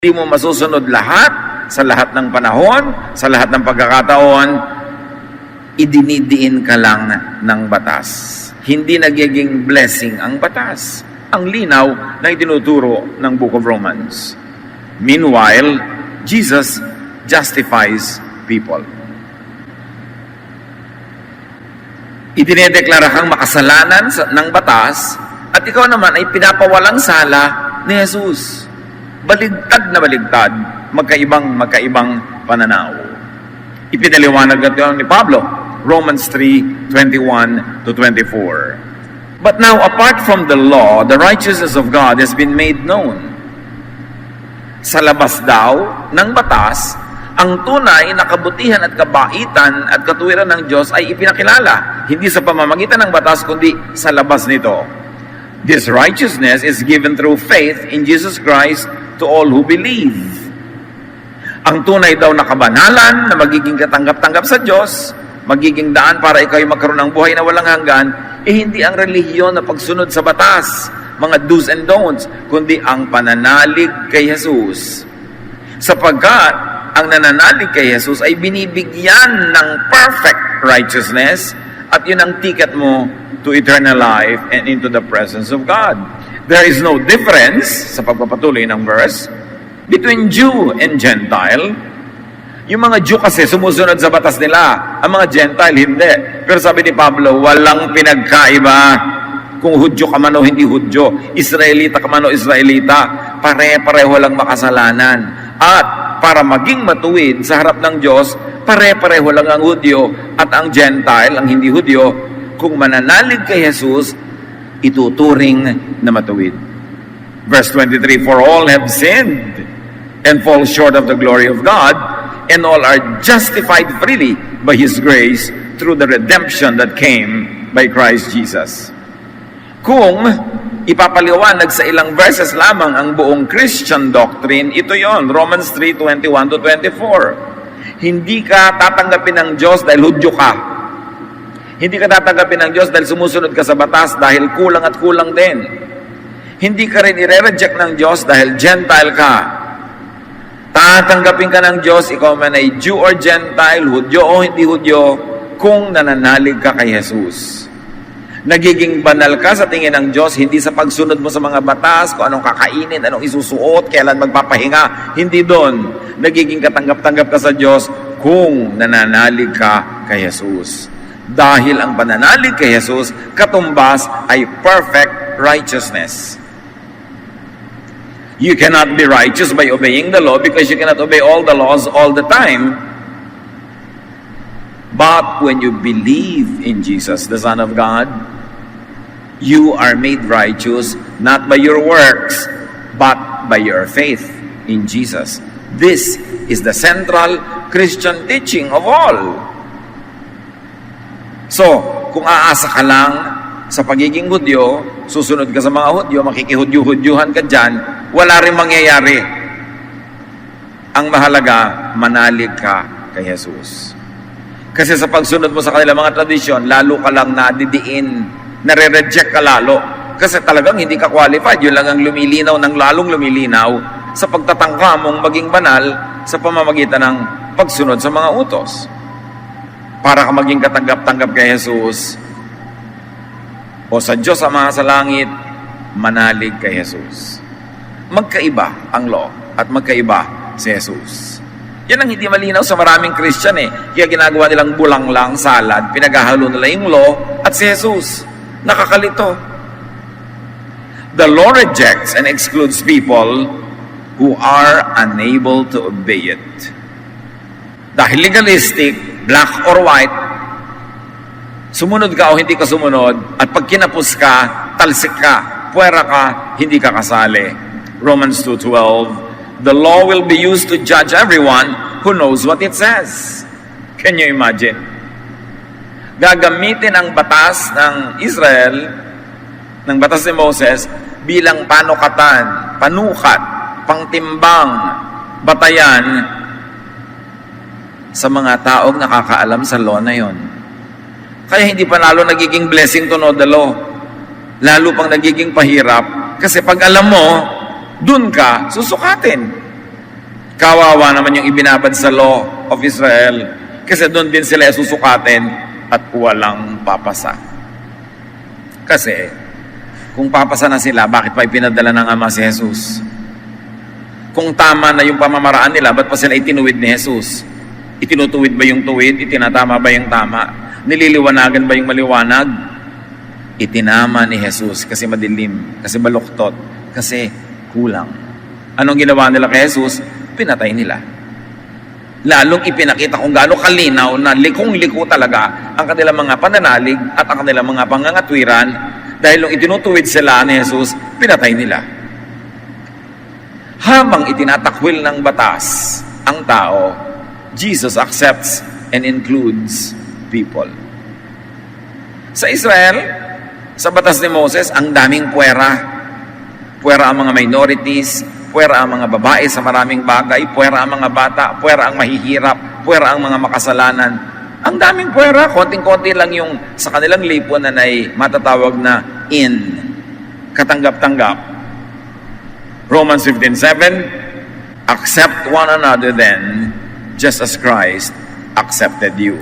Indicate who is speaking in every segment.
Speaker 1: Hindi mo masusunod lahat, sa lahat ng panahon, sa lahat ng pagkakataon, idinidiin ka lang ng batas. Hindi nagiging blessing ang batas. Ang linaw na itinuturo ng Book of Romans. Meanwhile, Jesus justifies people. Idinedeklara kang makasalanan ng batas at ikaw naman ay pinapawalang sala ni Jesus. Baligtad na baligtad, magkaibang pananaw. Ipinaliwanag ito ni Pablo, Romans 3:21 to 24. But now, apart from the law, the righteousness of God has been made known. Sa labas daw ng batas, ang tunay na kabutihan at kabaitan at katuwiran ng Diyos ay ipinakilala, hindi sa pamamagitan ng batas, kundi sa labas nito. This righteousness is given through faith in Jesus Christ to all who believe. Ang tunay daw na kabanalan na magiging katanggap-tanggap sa Diyos, magiging daan para ikaw ay magkaroon ng buhay na walang hanggan, hindi ang relihiyon na pagsunod sa batas, mga do's and don'ts, kundi ang pananalig kay Jesus. Sapagkat ang nananalig kay Jesus ay binibigyan ng perfect righteousness at yun ang ticket mo to eternal life and into the presence of God. There is no difference, sa pagpapatuloy ng verse, between Jew and Gentile. Yung mga Jew kasi sumusunod sa batas nila, ang mga Gentile hindi. Pero sabi ni Pablo, walang pinagkaiba kung Hudyo ka man o hindi Hudyo, Israelita ka man o Israelita, pare-pareho lang makasalanan. At para maging matuwid sa harap ng Diyos, pare-pareho lang ang Hudyo at ang Gentile, ang hindi Hudyo. Kung mananalig kay Jesus, ituturing na matuwid. Verse 23, for all have sinned and fall short of the glory of God, and all are justified freely by His grace through the redemption that came by Christ Jesus. Kung ipapaliwanag sa ilang verses lamang ang buong Christian doctrine, ito yon, Romans 3:21 to 24. Hindi ka tatanggapin ng Diyos dahil Hudyo ka. Hindi ka tatanggapin ng Diyos dahil sumusunod ka sa batas dahil kulang at kulang din. Hindi ka rin i-reject ng Diyos dahil Gentile ka. Tatanggapin ka ng Diyos, ikaw man ay Jew or Gentile, Hudyo o hindi Hudyo, kung nananalig ka kay Jesus. Nagiging banal ka sa tingin ng Diyos, hindi sa pagsunod mo sa mga batas, kung anong kakainin, anong isusuot, kailan magpapahinga. Hindi doon. Nagiging katanggap-tanggap ka sa Diyos kung nananalig ka kay Jesus. Dahil ang pananalig kay Jesus, katumbas ay perfect righteousness. You cannot be righteous by obeying the law because you cannot obey all the laws all the time. But when you believe in Jesus, the Son of God, you are made righteous not by your works, but by your faith in Jesus. This is the central Christian teaching of all. So, kung aasa ka lang sa pagiging Hudyo, susunod ka sa mga Hudyo, makikihudyo-hudyuhan ka dyan, wala rin mangyayari. Ang mahalaga, manalig ka kay Jesus. Kasi sa pagsunod mo sa kanilang mga tradisyon, lalo ka lang nadidiin, nare-reject ka lalo. Kasi talagang hindi ka qualified. Yun lang ang lumilinaw ng lalong lumilinaw sa pagtatangka mong maging banal sa pamamagitan ng pagsunod sa mga utos. Para ka maging katanggap-tanggap kay Jesus o sa Diyos Ama sa langit, manalig kay Jesus. Magkaiba ang law at magkaiba si Jesus. Yan ang hindi malinaw sa maraming Christian Kaya ginagawa nilang bulang lang, salad, pinaghahalo nila yung law at si Jesus. Nakakalito. The law rejects and excludes people who are unable to obey it. Dahil legalistic, black or white, sumunod ka o hindi ka sumunod, at pag kinapos ka, talsik ka, puwera ka, hindi ka kasali. Romans 2:12, the law will be used to judge everyone who knows what it says. Can you imagine? Gagamitin ang batas ng Israel, ng batas ni Moses, bilang panukatan, panukat, pangtimbang, batayan, sa mga taong nakakaalam sa law na yon. Kaya hindi pa lalo nagiging blessing to know the law. Lalo pang nagiging pahirap. Kasi pag alam mo, dun ka susukatin. Kawawa naman yung ibinabad sa law of Israel kasi doon din sila susukatin at walang papasa. Kasi kung papasa na sila, bakit pa ipinadala ng Ama si Jesus? Kung tama na yung pamamaraan nila, ba't pa sila itinuwid ni Jesus? Itinutuwid ba yung tuwid? Itinatama ba yung tama? Nililiwanagan ba yung maliwanag? Itinama ni Jesus kasi madilim, kasi baluktot, kasi kulang. Anong ginawa nila kay Jesus? Pinatay nila. Lalong ipinakita kung gaano kalinaw na likong-liko talaga ang kanilang mga pananalig at ang kanilang mga pangangatwiran dahil nung itinutuwid sila ni Jesus, pinatay nila. Habang itinatakwil ng batas ang tao, Jesus accepts and includes people. Sa Israel, sa batas ni Moses, ang daming puwera. Puwera ang mga minorities, puwera ang mga babae sa maraming bagay, puwera ang mga bata, puwera ang mahihirap, puwera ang mga makasalanan. Ang daming puwera, konting-konti lang yung sa kanilang lipunan ay matatawag na in, katanggap-tanggap. Romans 15:7, accept one another then, just as Christ accepted you.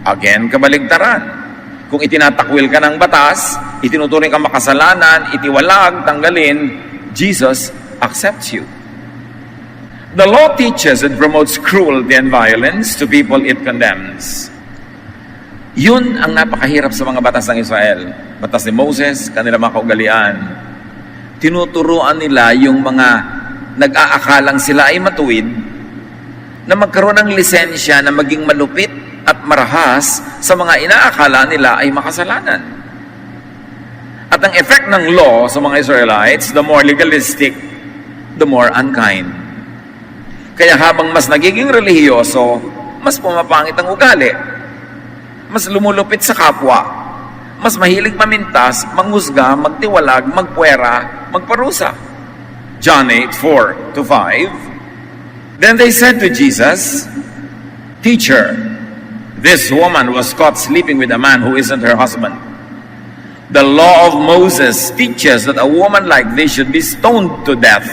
Speaker 1: Again, kabaligtaran. Kung itinatakwil ka ng batas, itinuturing kang makasalanan, itiwalag, tanggalin, Jesus accepts you. The law teaches and promotes cruelty and violence to people it condemns. Yun ang napakahirap sa mga batas ng Israel. Batas ni Moses, kanila mga kaugalian. Tinuturuan nila yung mga nag-aakalang sila ay matuwid na magkaroon ng lisensya na maging malupit at marahas sa mga inaakala nila ay makasalanan. At ang effect ng law sa mga Israelites, the more legalistic, the more unkind. Kaya habang mas nagiging relihiyoso, mas pumapangit ang ugali. Mas lumulupit sa kapwa. Mas mahilig mamintas, manghusga, magtiwalag, magpuwera, magparusa. John 8:4-5. Then they said to Jesus, Teacher, this woman was caught sleeping with a man who isn't her husband. The law of Moses teaches that a woman like this should be stoned to death.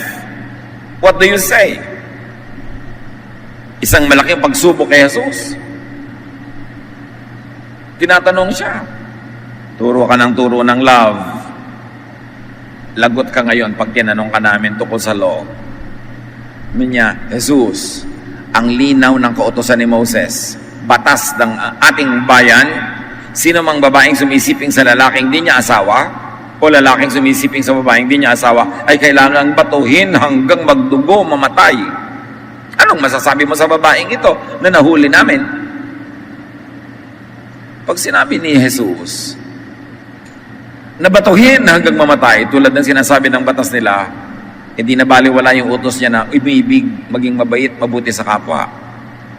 Speaker 1: What do you say? Isang malaking pagsubok kay Jesus. Tinatanong siya, turo ka ng turo ng love. Lagot ka ngayon pag tinanong ka namin tungkol sa law. Niya, Jesus, ang linaw ng kautosan ni Moses, batas ng ating bayan, sino mang babaeng sumisiping sa lalaking di niya asawa, o lalaking sumisiping sa babaeng di niya asawa, ay kailangang batuhin hanggang magdugo, mamatay. Anong masasabi mo sa babaeng ito na nahuli namin? Pag sinabi ni Jesus, nabatuhin hanggang mamatay, tulad ng sinasabi ng batas nila, hindi na baliwala yung utos niya na ibig, maging mabait, mabuti sa kapwa.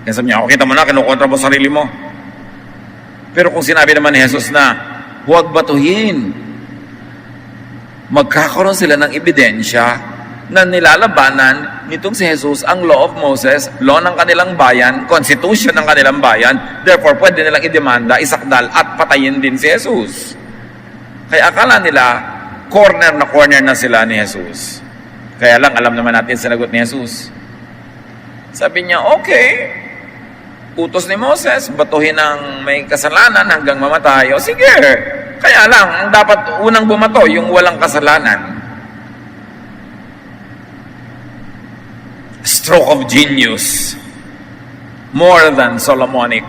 Speaker 1: Kaya sabi niya, kita mo na, kinukontra mo sarili mo. Pero kung sinabi naman ni Jesus na, huwag batuhin, magkakaroon sila ng ebidensya na nilalabanan nitong si Jesus ang law of Moses, law ng kanilang bayan, constitution ng kanilang bayan, therefore pwede nilang idemanda, isakdal at patayin din si Jesus. Kaya akala nila, corner na sila ni Jesus. Kaya lang, alam naman natin sinagot ni Jesus. Sabi niya, okay, utos ni Moses, batuhin ang may kasalanan hanggang mamatay. O sige, kaya lang, dapat unang bumato yung walang kasalanan. Stroke of genius. More than Solomonic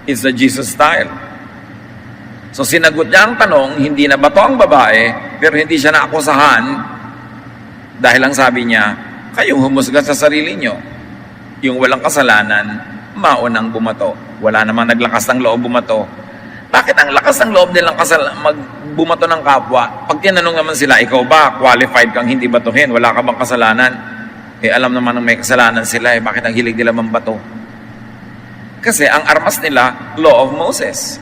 Speaker 1: is the Jesus style. So sinagot niya ang tanong, hindi na bato ang babae, pero hindi siya naakusahan dahil ang sabi niya, kayong humusga sa sarili niyo. Yung walang kasalanan, maunang bumato. Wala namang naglakas ng loob bumato. Bakit ang lakas ng loob nilang magbumato ng kapwa? Pag tinanong naman sila, ikaw ba qualified kang hindi batuhin? Wala ka bang kasalanan? Eh alam naman ng may kasalanan sila, bakit ang hilig nila mambato? Kasi ang armas nila, law of Moses.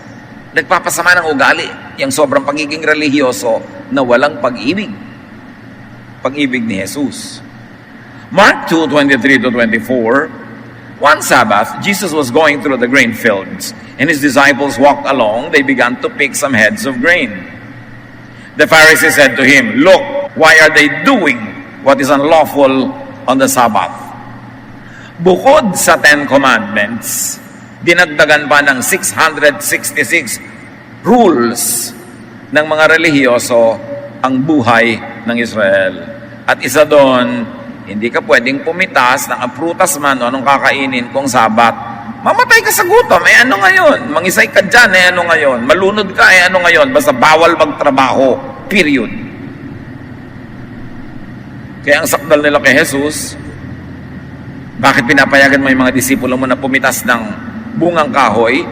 Speaker 1: Nagpapasama ng ugali, yung sobrang pagiging relihiyoso na walang pag-ibig. Pag-ibig ni Jesus. Mark 2:23-24, one Sabbath, Jesus was going through the grain fields, and his disciples walked along. They began to pick some heads of grain. The Pharisees said to him, Look, why are they doing what is unlawful on the Sabbath? Bukod sa 10 Commandments, dinagdagan pa ng 666 rules ng mga relihiyoso ang buhay ng Israel. At isa doon, hindi ka pwedeng pumitas ng prutas man o anong kakainin kung Sabat. Mamatay ka sa gutom, ano ngayon? Mangisay ka dyan, ano ngayon? Malunod ka, ano ngayon? Basta bawal magtrabaho, period. Kaya ang sakdal nila kay Jesus, bakit pinapayagan mo yung mga disipulo mo na pumitas ng bungang kahoy,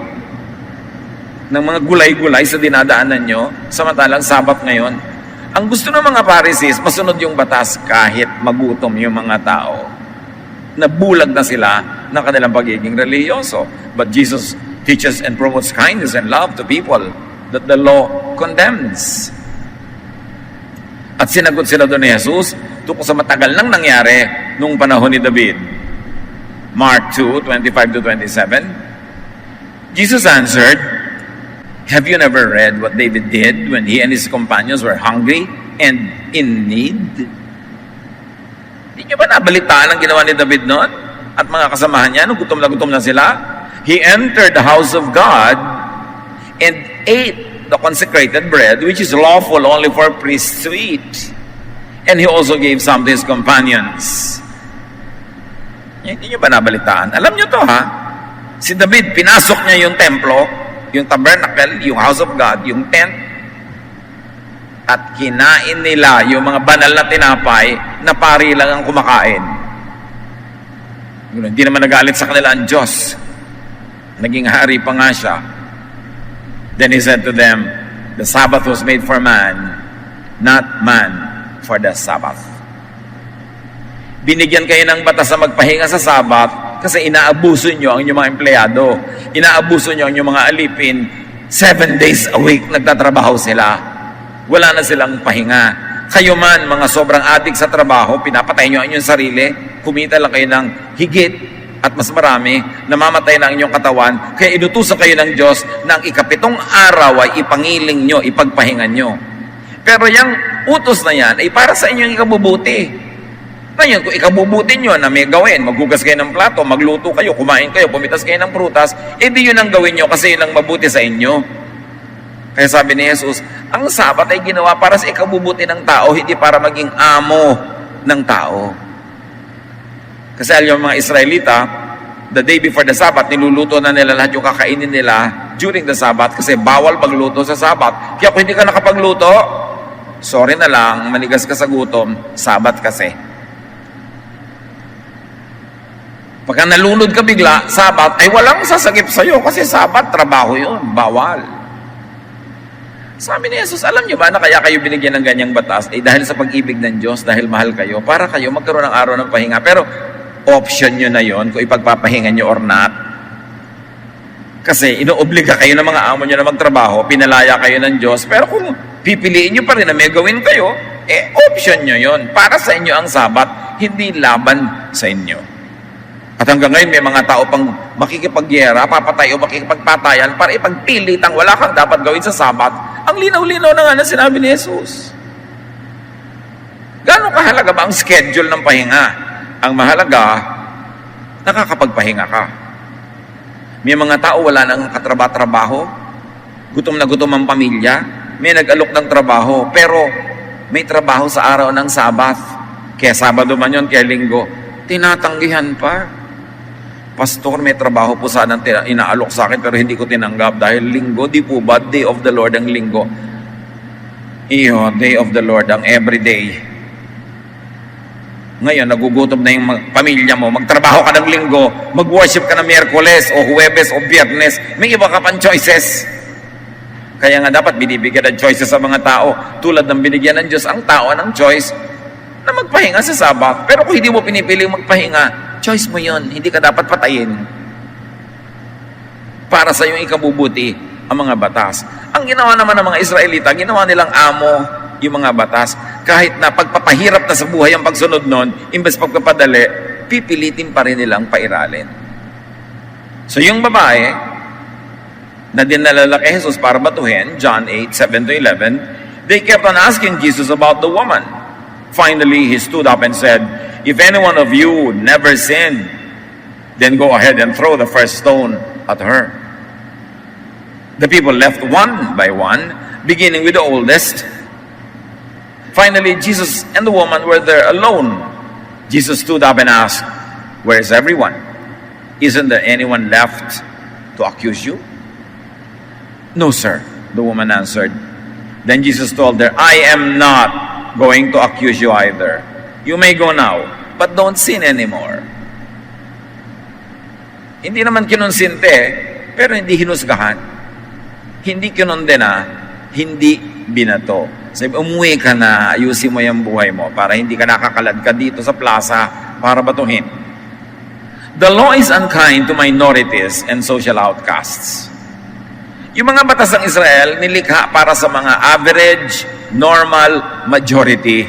Speaker 1: ng mga gulay-gulay sa dinadaanan nyo, samantalang Sabat ngayon? Ang gusto ng mga Pharisees, masunod yung batas kahit magutom yung mga tao. Nabulag na sila ng kanilang pagiging relihiyoso. But Jesus teaches and promotes kindness and love to people that the law condemns. At sinagot sila doon ni Jesus tungkol sa matagal nang nangyari nung panahon ni David. Mark 2:25-27. Jesus answered, "Have you never read what David did when he and his companions were hungry and in need?" Hindi nyo ba nabalitaan ang ginawa ni David noon? At mga kasamahan niya, nung gutom na sila, he entered the house of God and ate the consecrated bread, which is lawful only for priests to eat. And he also gave some to his companions. Hindi nyo ba nabalitaan? Alam nyo to, ha? Si David, pinasok niya yung templo, yung tabernacle, yung house of God, yung tent, at kinain nila yung mga banal na tinapay na pari lang ang kumakain. Hindi naman nagalit sa kanila ang Diyos. Naging hari pa nga siya. Then he said to them, "The Sabbath was made for man, not man for the Sabbath." Binigyan kayo ng batas na magpahinga sa Sabbath kasi inaabuso nyo ang inyong mga empleyado. Inaabuso nyo ang inyong mga alipin. 7 days a week nagtatrabaho sila. Wala na silang pahinga. Kayo man, mga sobrang adik sa trabaho, pinapatay nyo ang inyong sarili, kumita lang kayo ng higit at mas marami, namamatay na ang inyong katawan, kaya inutusan kayo ng Diyos na ang ikapitong araw ay ipangiling nyo, ipagpahingan nyo. Pero yung utos na yan ay para sa inyong ikabubuti. Ngayon, kung ikabubuti nyo na may gawin, maghugas kayo ng plato, magluto kayo, kumain kayo, pumitas kayo ng prutas, hindi yun ang gawin nyo kasi yun ang mabuti sa inyo. Kaya sabi ni Jesus, ang Sabat ay ginawa para sa ikabubuti ng tao, hindi para maging amo ng tao. Kasi alam yung mga Israelita, the day before the Sabbath, niluluto na nila lahat yung kakainin nila during the Sabbath kasi bawal magluto sa Sabbath. Kaya kung hindi ka nakapagluto, sorry na lang, manigas ka sa gutom, Sabbath kasi. Pagka nalunod ka bigla, Sabbath, ay walang sasagip sa'yo kasi Sabbath, trabaho yun, bawal. Sabi ni Jesus, alam nyo ba na kaya kayo binigyan ng ganyang batas? Dahil sa pag-ibig ng Diyos, dahil mahal kayo, para kayo magkaroon ng araw ng pahinga. Pero option nyo na yon kung ipagpapahinga nyo or not. Kasi inoobliga kayo ng mga amo nyo na magtrabaho, pinalaya kayo ng Diyos. Pero kung pipiliin nyo pa rin na may gawin kayo, option nyo yon. Para sa inyo ang Sabat, hindi laban sa inyo. At hanggang ngayon, may mga tao pang makikipagyera, papatay o makikipagpatayan para ipagpilitang wala kang dapat gawin sa Sabat. Ang linaw-linaw na nga na sinabi ni Jesus. Gano'ng kahalaga ba ang schedule ng pahinga? Ang mahalaga, nakakapagpahinga ka. May mga tao wala nang katrabaho, gutom na gutom ang pamilya, may nag-alok ng trabaho, pero may trabaho sa araw ng Sabat. Kaya Sabado man yun, kaya Linggo, tinatanggihan pa. Pastor, may trabaho po sanang inaalok sa akin pero hindi ko tinanggap dahil Linggo, di po ba? Day of the Lord ang Linggo. Iyo, Day of the Lord ang everyday. Ngayon, nagugutom na yung pamilya mo, magtrabaho ka ng Linggo, mag-worship ka ng Miyerkules o Huwebes o Biyernes, may iba ka pang choices. Kaya nga dapat binibigyan ng choices sa mga tao. Tulad ng binigyan ng Diyos ang tao ng choice na magpahinga sa Sabat. Pero kung hindi mo pinipiling magpahinga, choice mo yun. Hindi ka dapat patayin. Para sa iyong ikabubuti ang mga batas. Ang ginawa naman ng mga Israelita, ginawa nilang amo yung mga batas. Kahit na pagpapahirap na sa buhay ang pagsunod nun, imbes pagpapadali, pipilitin pa rin nilang pairalin. So yung babae, na dinalala kay Jesus para batuhin, John 8:7-11, they kept on asking Jesus about the woman. Finally, he stood up and said, "If any one of you never sinned, Then go ahead and throw the first stone at her. The people left one by one, beginning with the oldest. Finally, Jesus and the woman were there alone. Jesus stood up and asked, "Where is everyone? Isn't there anyone left to accuse you?" "No, sir," the woman answered. Then Jesus told her, "I am not going to accuse you either. You may go now, but don't sin anymore." Hindi naman kinonsinte, pero hindi hinusgahan. Hindi kinondena, hindi binato. Sabi, umuwi ka na, ayusin mo yung buhay mo para hindi ka nakakalad ka dito sa plaza para batuhin. The law is unkind to minorities and social outcasts. Yung mga batas ng Israel, nilikha para sa mga average, normal, majority.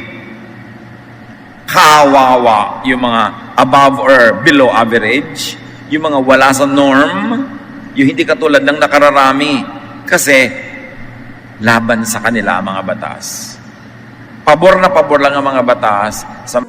Speaker 1: Kawawa yung mga above or below average, yung mga wala sa norm, yung hindi katulad ng nakararami, kasi laban sa kanila ang mga batas. Pabor na pabor lang ang mga batas sa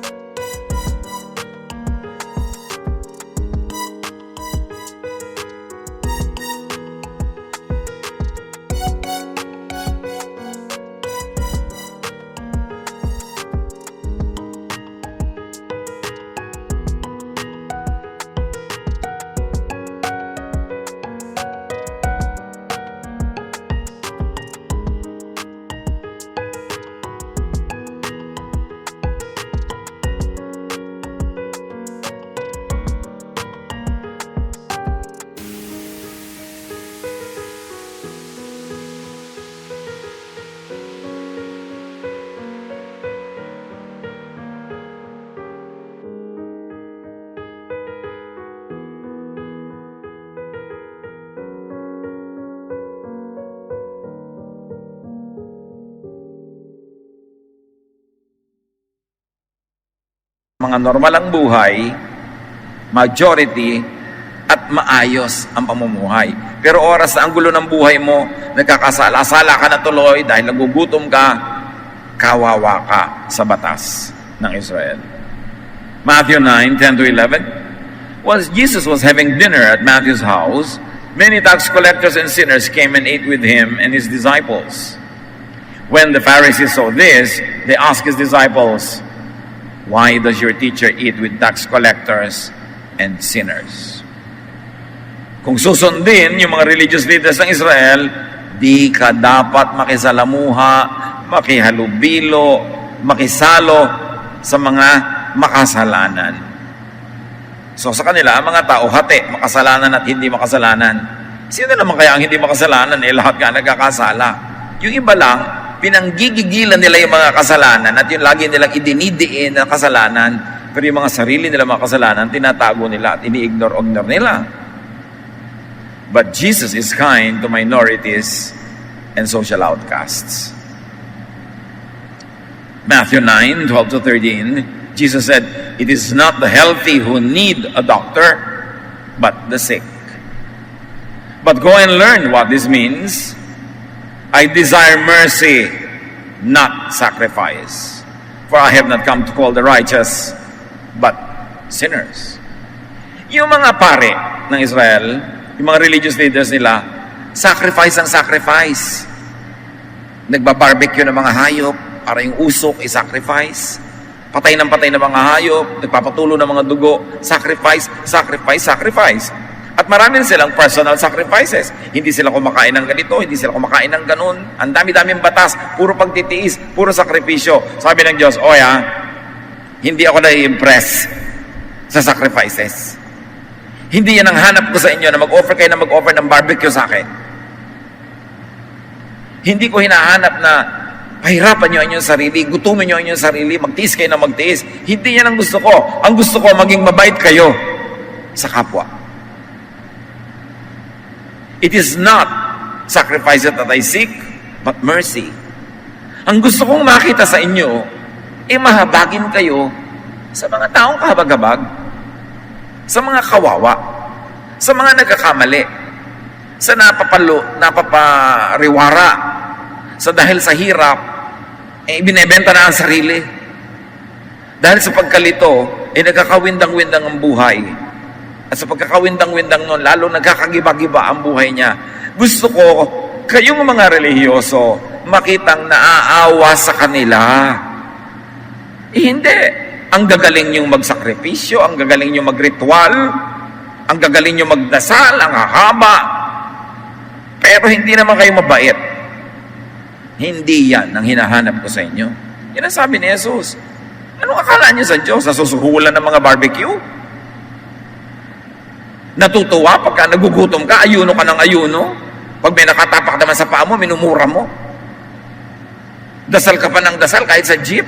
Speaker 1: mga normal ang buhay, majority, at maayos ang pamumuhay. Pero oras na ang gulo ng buhay mo, nagkakasala-sala ka na tuloy dahil nagugutom ka, kawawa ka sa batas ng Israel. Matthew 9:10-11. While Jesus was having dinner at Matthew's house, many tax collectors and sinners came and ate with him and his disciples. When the Pharisees saw this, they asked his disciples, "Why does your teacher eat with tax collectors and sinners?" Kung susundin yung mga religious leaders ng Israel, di ka dapat makisalamuha, makihalubilo, makisalo sa mga makasalanan. So sa kanila, ang mga tao, hati, makasalanan at hindi makasalanan. Sino naman kaya ang hindi makasalanan? Lahat nga nagkakasala. Yung iba lang, pinanggigigilan nila yung mga kasalanan at yung lagi nilang idinidiin na kasalanan, pero yung mga sarili nila mga kasalanan, tinatago nila at ini-ignore nila. But Jesus is kind to minorities and social outcasts. Matthew 9:12-13, Jesus said, "It is not the healthy who need a doctor, but the sick. But go and learn what this means. I desire mercy, not sacrifice. For I have not come to call the righteous, but sinners." Yung mga pare ng Israel, yung mga religious leaders nila, sacrifice ang sacrifice. Nagbabarbecue ng mga hayop para yung usok i-sacrifice. Patay ng mga hayop, nagpapatulo ng mga dugo, sacrifice, sacrifice, sacrifice. At marami silang personal sacrifices. Hindi sila kumakain ng ganito, hindi sila kumakain ng ganun. Ang dami-daming batas, puro pagtitiis, puro sakripisyo. Sabi ng Diyos, hindi ako na-impress sa sacrifices. Hindi yan ang hanap ko sa inyo na mag-offer kayo na mag-offer ng barbecue sa akin. Hindi ko hinahanap na pahirapan nyo ang inyong sarili, gutumin nyo ang inyong sarili, magtiis kayo na magtiis. Hindi yan ang gusto ko. Ang gusto ko, maging mabait kayo sa kapwa. It is not sacrifice that I seek, but mercy. Ang gusto kong makita sa inyo, mahabagin kayo sa mga taong kahabag-habag, sa mga kawawa, sa mga nagkakamali, sa napapariwara, sa dahil sa hirap, binebenta na ang sarili. Dahil sa pagkalito, nagkakawindang-windang ang buhay. At sa pagkakawindang-windang nun, lalo nagkakagiba-giba ang buhay niya. Gusto ko, kayong mga relihiyoso, makitang naaawa sa kanila. Hindi. Ang gagaling niyong magsakripisyo, ang gagaling niyong magritual, ang gagaling niyong magdasal, ang hahaba. Pero hindi naman kayo mabait. Hindi yan ang hinahanap ko sa inyo. Yan ang sabi ni Jesus. Anong akala niyo sa Diyos? Nasusuhulan ng mga barbecue? Natutuwa pagka nagugutom ka, ayuno ka ng ayuno? Pag may nakatapak naman sa paa mo, minumura mo? Dasal ka pa ng dasal kahit sa jeep?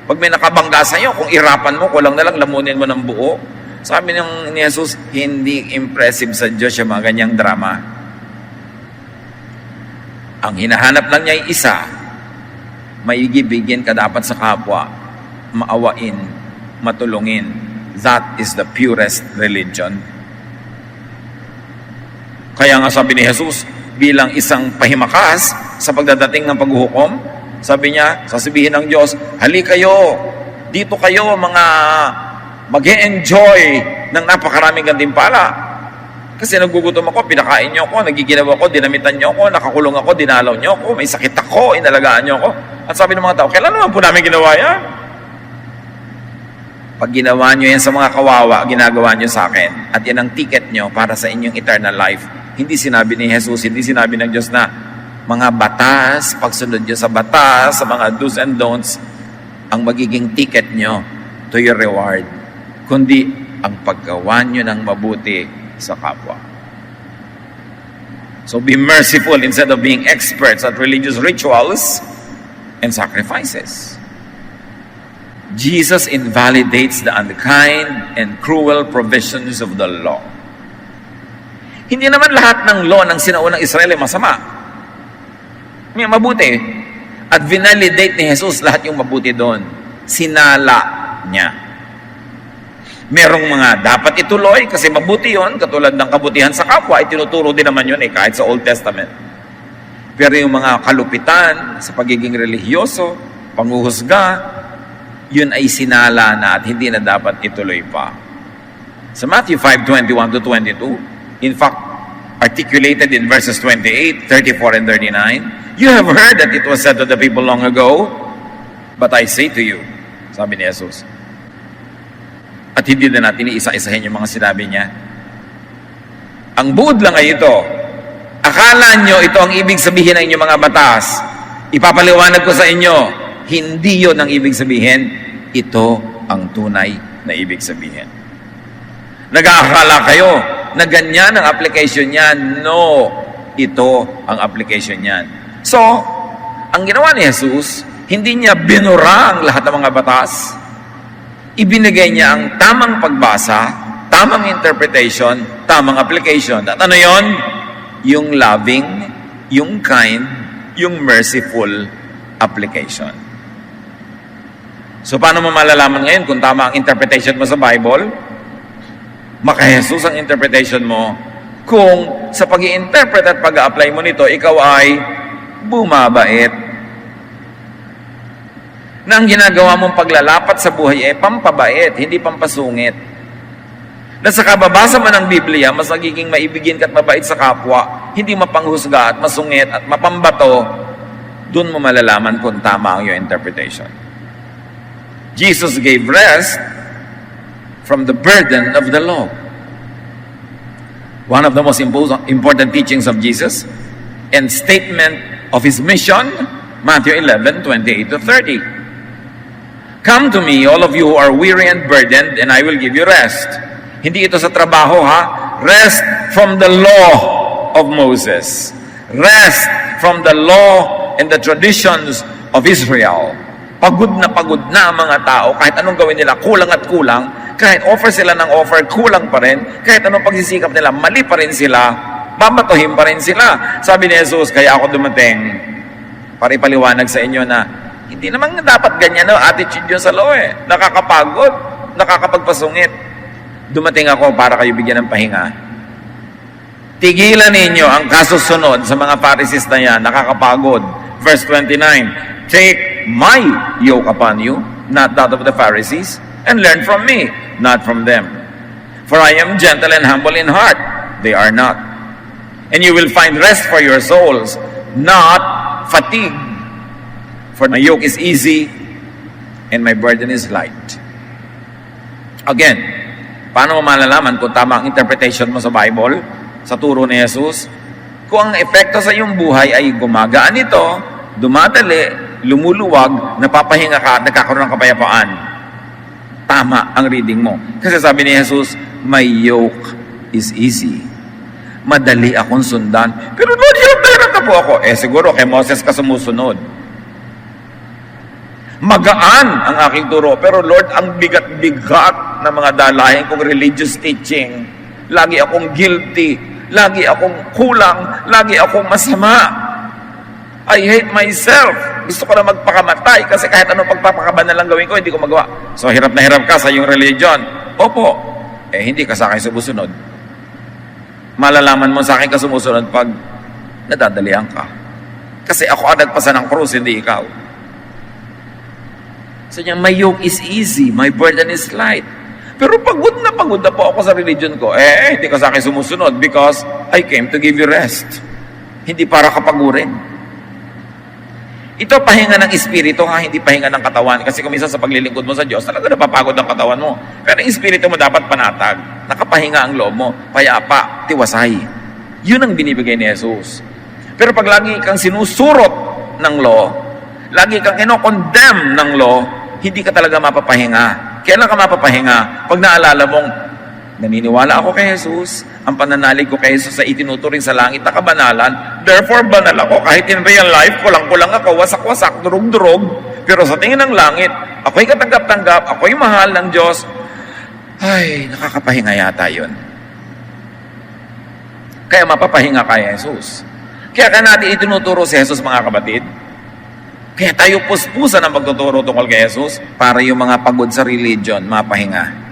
Speaker 1: Pag may nakabangga sa'yo, kung irapan mo, kulang na lang, lamunin mo ng buo. Sabi ni Jesus, hindi impressive sa Diyos yung mga ganyang drama. Ang hinahanap lang niya ay isa, maigibigin ka dapat sa kapwa, maawain, matulungin. That is the purest religion. Kaya nga sabi ni Jesus, bilang isang pahimakas sa pagdadating ng paghuhukom, sabi niya, sasabihin ng Diyos, hali kayo, dito kayo mga mag-e-enjoy ng napakaraming gantimpala. Kasi nagugutom ako, pinakain niyo ako, nagiginawa ko, dinamitan niyo ako, nakakulong ako, dinalaw niyo ako, may sakit ako, inalagaan niyo ako. At sabi ng mga tao, kailan naman po namin ginawa yan? Pag ginawa niyo yan sa mga kawawa, ginagawa niyo sa akin. At yan ang ticket niyo para sa inyong eternal life. Hindi sinabi ni Jesus, hindi sinabi ng Diyos na mga batas, pagsunod niyo sa batas, sa mga do's and don'ts, ang magiging ticket niyo to your reward. Kundi ang paggawa niyo ng mabuti sa kapwa. So be merciful instead of being experts at religious rituals and sacrifices. Jesus invalidates the unkind and cruel provisions of the law. Hindi naman lahat ng law ng sinaunang Israel ay masama. May mabuti. At vinalidate ni Jesus lahat yung mabuti doon. Sinala niya. Merong mga dapat ituloy kasi mabuti yon, katulad ng kabutihan sa kapwa, itinuturo din naman yun kahit sa Old Testament. Pero yung mga kalupitan sa pagiging relihiyoso, panghuhusga, yun ay sinala na at hindi na dapat ituloy pa. Sa Matthew 5:21-22, in fact, articulated in verses 28, 34, and 39, you have heard that it was said to the people long ago, but I say to you, sabi ni Jesus. At hindi na natin iisa-isahin yung mga sinabi niya. Ang buod lang ay ito. Akala nyo ito ang ibig sabihin ng inyong mga batas. Ipapaliwanag ko sa inyo, hindi yun ang ibig sabihin. Ito ang tunay na ibig sabihin. Nag-aakala kayo na ganyan ang application niyan. No, ito ang application niyan. So, ang ginawa ni Jesus, hindi niya binura ang lahat ng mga batas. Ibinigay niya ang tamang pagbasa, tamang interpretation, tamang application. At ano yon? Yung loving, yung kind, yung merciful application. So, paano mo malalaman ngayon kung tama ang interpretation mo sa Bible? Maka-Jesus ang interpretation mo kung sa pag-i-interpret at pag-a-apply mo nito, ikaw ay bumabait. Na ang ginagawa mong paglalapat sa buhay ay pampabait, hindi pampasungit. Na sa kababasa mo ng Biblia, mas nagiging maibigin ka at mabait sa kapwa, hindi mapanghusga at masungit at mapambato, dun mo malalaman kung tama ang iyong interpretation. Jesus gave rest from the burden of the law. One of the most important teachings of Jesus and statement of His mission, Matthew 11:28-30. Come to me, all of you who are weary and burdened, and I will give you rest. Hindi ito sa trabaho, ha? Rest from the law of Moses. Rest from the law and the traditions of Israel. Pagod na ang mga tao, kahit anong gawin nila, kulang at kulang, kahit offer sila ng offer, kulang pa rin, kahit anong pagsisikap nila, mali pa rin sila, babatuhin pa rin sila. Sabi ni Jesus, kaya ako dumating para ipaliwanag sa inyo na hindi naman dapat ganyan na attitude yun sa law Nakakapagod, nakakapagpasungit. Dumating ako para kayo bigyan ng pahinga. Tigilan ninyo ang kasusunod sa mga Pharisees na yan, nakakapagod. Verse 29, take my yoke upon you, not that of the Pharisees, and learn from me, not from them. For I am gentle and humble in heart. They are not. And you will find rest for your souls, not fatigue. For my yoke is easy and my burden is light. Again, paano mo malalaman kung tama ang interpretation mo sa Bible, sa turo ni Jesus? Kung ang epekto sa iyong buhay ay gumagaan ito, dumadali, lumuluwag, napapahinga ka at nagkakaroon ng kapayapaan. Tama ang reading mo. Kasi sabi ni Jesus, my yoke is easy. Madali akong sundan. Pero Lord, hirap na po ako. Siguro kay Moses ka sumusunod. Magaan ang aking turo. Pero Lord, ang bigat-bigat ng mga dalahin kong religious teaching. Lagi akong guilty. Lagi akong kulang. Lagi akong masama. I hate myself. Gusto ko na magpakamatay kasi kahit anong pagpapakaba na lang gawin ko, hindi ko magawa. So, hirap na hirap ka sa iyong religion. Opo. Hindi ka sa akin sumusunod. Malalaman mo sa akin ka sumusunod pag nadadalihan ka. Kasi ako ang nagpasa ng krus, hindi ikaw. So niya, my yoke is easy, my burden is light. Pero pagod na po ako sa religion ko. Hindi ka sa akin sumusunod because I came to give you rest. Hindi para kapagurin. Ito pahinga ng espiritu hindi pahinga ng katawan. Kasi kung minsan sa paglilingkod mo sa Diyos, talaga napapagod ang katawan mo. Pero ang espiritu mo dapat panatag. Nakapahinga ang loob mo. Payapa, tiwasay. Yun ang binibigay ni Jesus. Pero pag lagi kang sinusurot ng law, lagi kang kinokondemn ng law, hindi ka talaga mapapahinga. Kailan ka mapapahinga? Pag naalala mong, naniniwala ako kay Jesus, ang pananalig ko kay Jesus sa itinuturing sa langit na kabanalan, therefore banal ako. Kahit in real life, kulang-kulang ako, wasak-wasak, durog-durog, pero sa tingin ng langit, ako'y katanggap-tanggap, ako'y mahal ng Diyos. Ay, nakakapahinga yata yun. Kaya mapapahinga kay Jesus. Kaya ka natin itinuturo si Jesus, mga kabatid. Kaya tayo puspusan ang pagtuturo tungkol kay Jesus para yung mga pagod sa religion, mapahinga.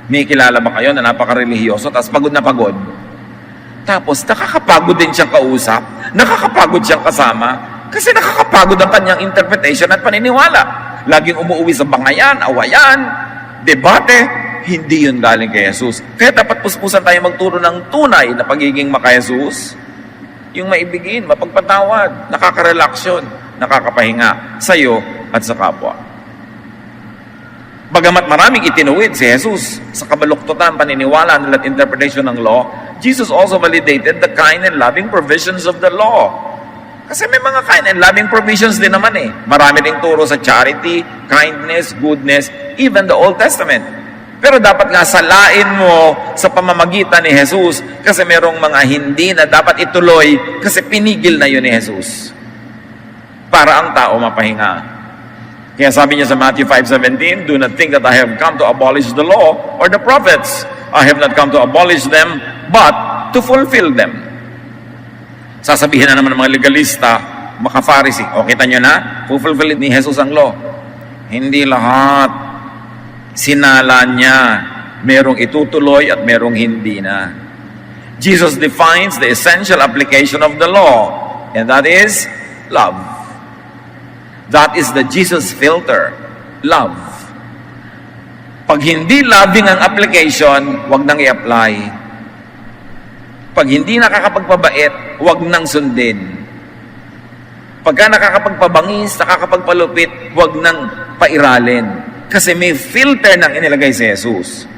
Speaker 1: May kilala ba kayo na napaka-religyoso, tapos pagod na pagod? Tapos nakakapagod din siyang kausap, nakakapagod siyang kasama, kasi nakakapagod ang kanyang interpretation at paniniwala. Laging umuwi sa bangayan, awayan, debate, hindi yun galing kay Jesus. Kaya dapat puspusan tayo magturo ng tunay na pagiging maka-Jesus. Yung maibigin, mapagpatawad, nakaka-relaksyon, nakakapahinga sa iyo at sa kapwa. Bagamat maraming itinuwid si Jesus sa kabaluktutan, paniniwala nila at interpretation ng law, Jesus also validated the kind and loving provisions of the law. Kasi may mga kind and loving provisions din naman Marami ding turo sa charity, kindness, goodness, even the Old Testament. Pero dapat nga salain mo sa pamamagitan ni Jesus kasi merong mga hindi na dapat ituloy kasi pinigil na yun ni Jesus. Para ang tao mapahinga. Kaya sabi niya sa Matthew 5:17, do not think that I have come to abolish the law or the prophets. I have not come to abolish them, but to fulfill them. Sasabihin na naman ng mga legalista, mga Pharisee, kita nyo na, fulfill ni Jesus ang law. Hindi lahat. Sinala niya, merong itutuloy at merong hindi na. Jesus defines the essential application of the law, and that is love. That is the Jesus filter. Love. Pag hindi loving ang application, wag nang i-apply. Pag hindi nakakapagpabait, wag nang sundin. Pagka nakakapagpabangis, nakakapagpalupit, wag nang pairalin. Kasi may filter nang inilagay si Jesus.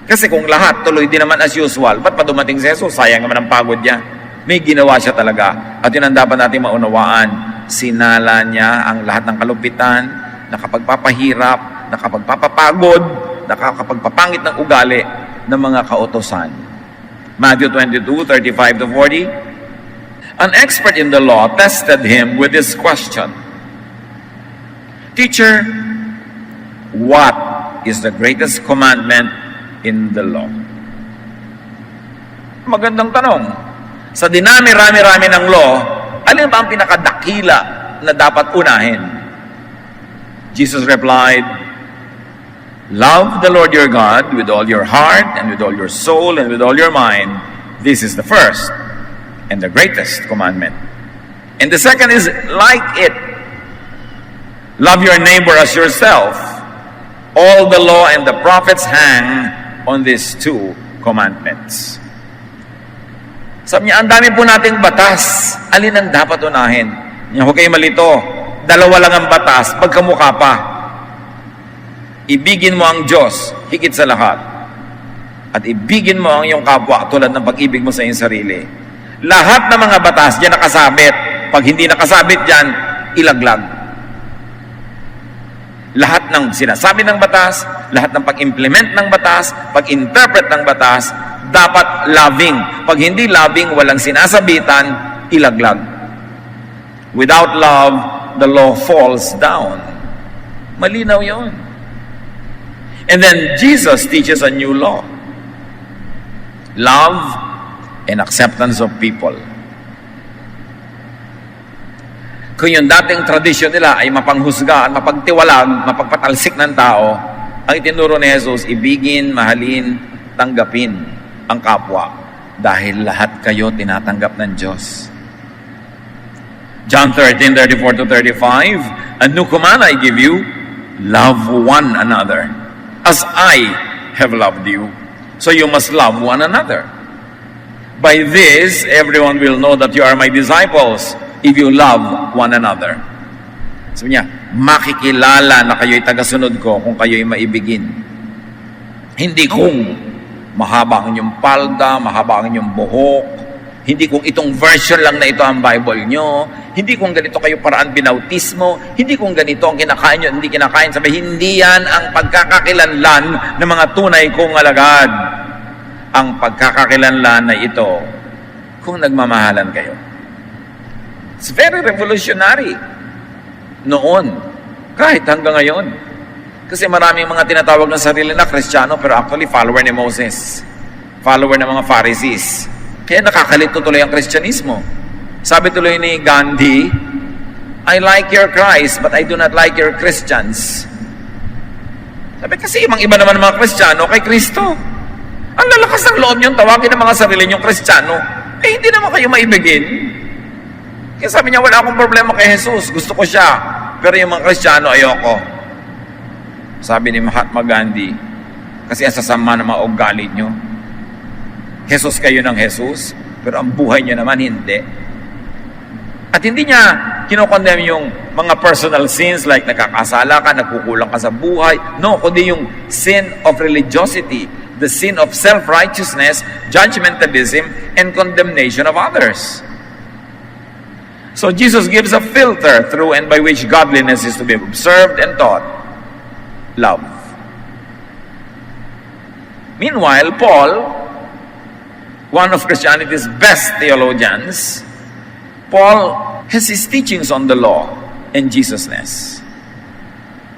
Speaker 1: Kasi kung lahat tuloy din naman as usual, ba't pa dumating si Jesus? Sayang naman ang pagod niya. May ginawa siya talaga. At yun ang dapat natin maunawaan. Sinala niya ang lahat ng kalupitan, nakapagpapahirap, nakapagpapapagod, nakakapagpapangit ng ugali ng mga kautosan. Matthew 22:35-40. An expert in the law tested him with this question. Teacher, what is the greatest commandment in the law? Magandang tanong. Sa dinami-rami-rami ng law, alin ba ang pinakadakila na dapat unahin? Jesus replied, love the Lord your God with all your heart and with all your soul and with all your mind. This is the first and the greatest commandment. And the second is like it. Love your neighbor as yourself. All the law and the prophets hang on these two commandments. Sabi niya, ang dami po nating batas. Alin ang dapat unahin? Huwag kayo malito. Dalawa lang ang batas, pagkamukha pa. Ibigin mo ang Diyos, higit sa lahat. At ibigin mo ang iyong kapwa tulad ng pag-ibig mo sa iyong sarili. Lahat ng mga batas diyan nakasabit. Pag hindi nakasabit diyan, ilaglag. Lahat ng sinasabi ng batas, lahat ng pag-implement ng batas, pag-interpret ng batas, dapat loving. Pag hindi loving, walang sinasabitan, ilaglag. Without love, the law falls down. Malinaw yon. And then Jesus teaches a new law. Love and acceptance of people. Kung yung dating tradisyon nila ay mapanghusga at mapagtiwalag, mapagpatalsik ng tao, ang itinuro ni Jesus, ibigin, mahalin, tanggapin ang kapwa dahil lahat kayo tinatanggap ng Diyos. John 13:34-35, a new command I give you, love one another as I have loved you. So you must love one another. By this, everyone will know that you are my disciples if you love one another. Sabi niya, makikilala na kayo'y tagasunod ko kung kayo'y maibigin. Hindi kung mahaba ang inyong palda, mahaba ang inyong buhok, hindi kung itong version lang na ito ang Bible nyo, hindi kung ganito kayo paraan binautismo, hindi kung ganito ang kinakain nyo, hindi kinakain. Sabi, hindi yan ang pagkakakilanlan ng mga tunay kong alagad. Ang pagkakakilanlan na ito, kung nagmamahalan kayo. It's very revolutionary. Noon, kahit hanggang ngayon. Kasi maraming mga tinatawag ng sarili na Kristiyano, pero actually follower ni Moses. Follower ng mga Pharisees. Kaya nakakalito tuloy ang Kristyanismo. Sabi tuloy ni Gandhi, I like your Christ, but I do not like your Christians. Sabi kasi ibang-iba naman ng mga Kristiyano kay Kristo. Ang lalakas ng loob niyong tawagin ng mga sarili niyong Kristiyano, eh hindi naman kayo maibigin. Kaya sabi niya, wala akong problema kay Jesus. Gusto ko siya. Pero yung mga Kristiyano, ayoko. Sabi ni Mahatma Gandhi, kasi ang sasama ng mga ugali niyo. Jesus kayo ng Jesus, pero ang buhay niyo naman hindi. At hindi niya kinokondem yung mga personal sins like nakakasala ka, nagkukulang ka sa buhay. No, kundi yung sin of religiosity, the sin of self-righteousness, judgmentalism, and condemnation of others. So Jesus gives a filter through and by which godliness is to be observed and taught. Love. Meanwhile, Paul, one of Christianity's best theologians, Paul has his teachings on the law and Jesusness.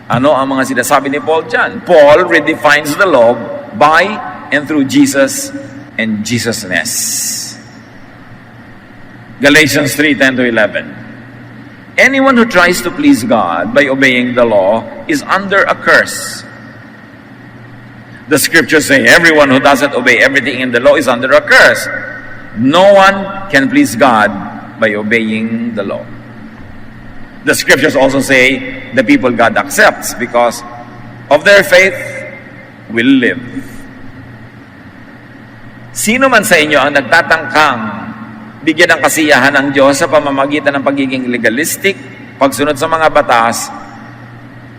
Speaker 1: Ano ang mga sinasabi ni Paul dyan? Paul redefines the law by and through Jesus and Jesusness. Galatians 3:10-11. Anyone who tries to please God by obeying the law is under a curse. The scriptures say everyone who doesn't obey everything in the law is under a curse. No one can please God by obeying the law. The scriptures also say the people God accepts because of their faith will live. Sino man sa inyo ang nagtatangkang bigyan ng kasiyahan ng Diyos sa pamamagitan ng pagiging legalistic, pagsunod sa mga batas,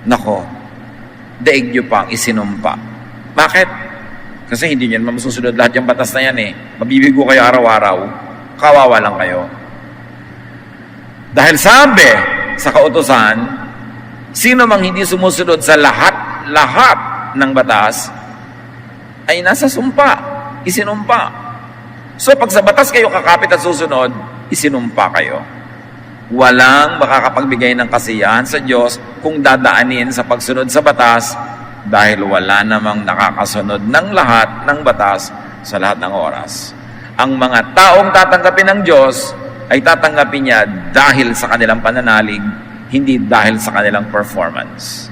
Speaker 1: nako, daig nyo pang isinumpa. Bakit? Kasi hindi nyo naman masusunod lahat yung batas na yan eh. Mabibigo kayo araw-araw, kawawa lang kayo. Dahil sabi sa kautusan, sino mang hindi sumusunod sa lahat ng batas, ay nasa sumpa, isinumpa. So pag sa batas kayo kakapit at susunod, isinumpa kayo. Walang makakapagbigay ng kasiyahan sa Diyos kung dadaanin sa pagsunod sa batas dahil wala namang nakakasunod ng lahat ng batas sa lahat ng oras. Ang mga taong tatanggapin ng Diyos ay tatanggapin niya dahil sa kanilang pananalig, hindi dahil sa kanilang performance.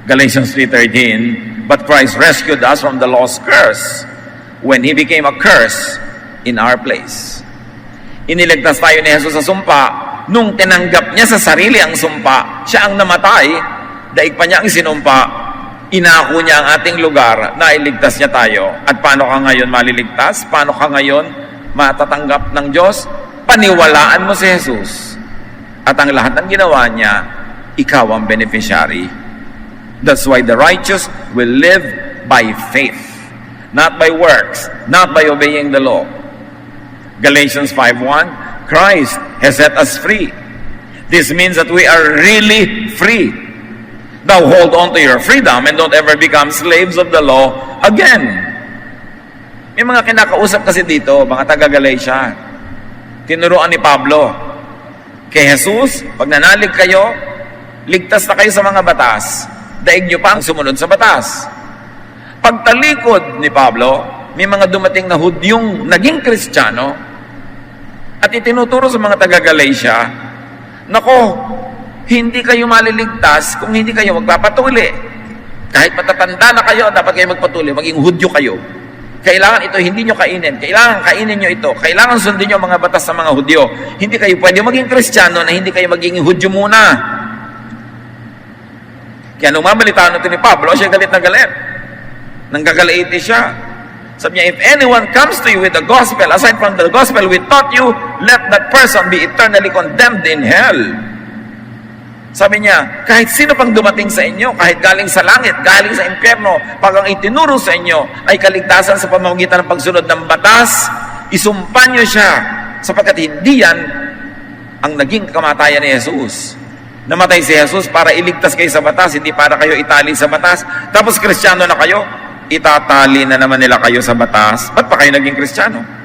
Speaker 1: Galatians 3:13, but Christ rescued us from the law's curse when He became a curse in our place. Iniligtas tayo ni Jesus sa sumpa, nung tinanggap niya sa sarili ang sumpa, siya ang namatay, daig pa niya ang sinumpa, Inako niya ang ating lugar na iligtas niya tayo. At paano ka ngayon maliligtas? Paano ka ngayon matatanggap ng Diyos? Paniwalaan mo si Jesus. At ang lahat ng ginawa niya, ikaw ang beneficiary. That's why the righteous will live by faith, not by works, not by obeying the law. Galatians 5:1, Christ has set us free. This means that we are really free. Now hold on to your freedom and don't ever become slaves of the law again. May mga kinakausap kasi dito, mga taga-Galatia. Tinuruan ni Pablo, kay Jesus, pag nanalig kayo, ligtas na kayo sa mga batas. Daig nyo pa ang sumunod sa batas. Pagtalikod ni Pablo, may mga dumating na Hudyong naging Kristiyano at itinuturo sa mga taga-Galatia, nako, hindi kayo maliligtas kung hindi kayo magpapatuli. Kahit matatanda na kayo, dapat kayo magpatuli, maging Hudyo kayo. Kailangan ito, hindi nyo kainin. Kailangan kainin nyo ito. Kailangan sundin nyo mga batas ng mga Hudyo. Hindi kayo pwede maging Kristiyano na hindi kayo maging Hudyo muna. Kaya nung mabalitaan natin ni Pablo, siya galit na galit. Nanggagalaiti siya. Sabi niya, if anyone comes to you with the gospel, aside from the gospel we taught you, let that person be eternally condemned in hell. Sabi niya, kahit sino pang dumating sa inyo, kahit galing sa langit, galing sa impyerno, pag ang itinuro sa inyo ay kaligtasan sa pamamagitan ng pagsunod ng batas, isumpan niyo siya, sapagkat hindi yan ang naging kamatayan ni Jesus. Namatay si Jesus para iligtas kayo sa batas, hindi para kayo itali sa batas. Tapos Kristiyano na kayo, itatali na naman nila kayo sa batas. Ba't pa kayo naging Kristiyano?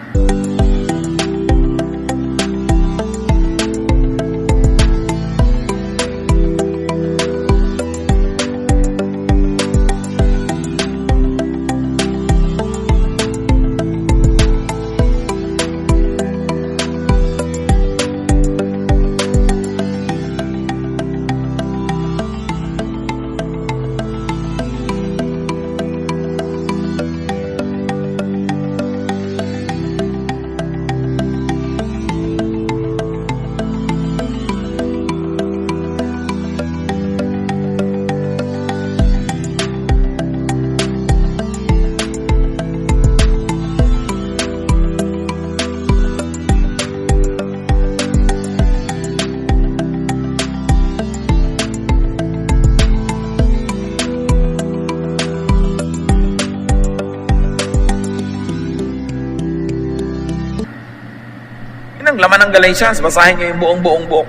Speaker 1: Ang laman ng Galatians, basahin nyo yung buong book.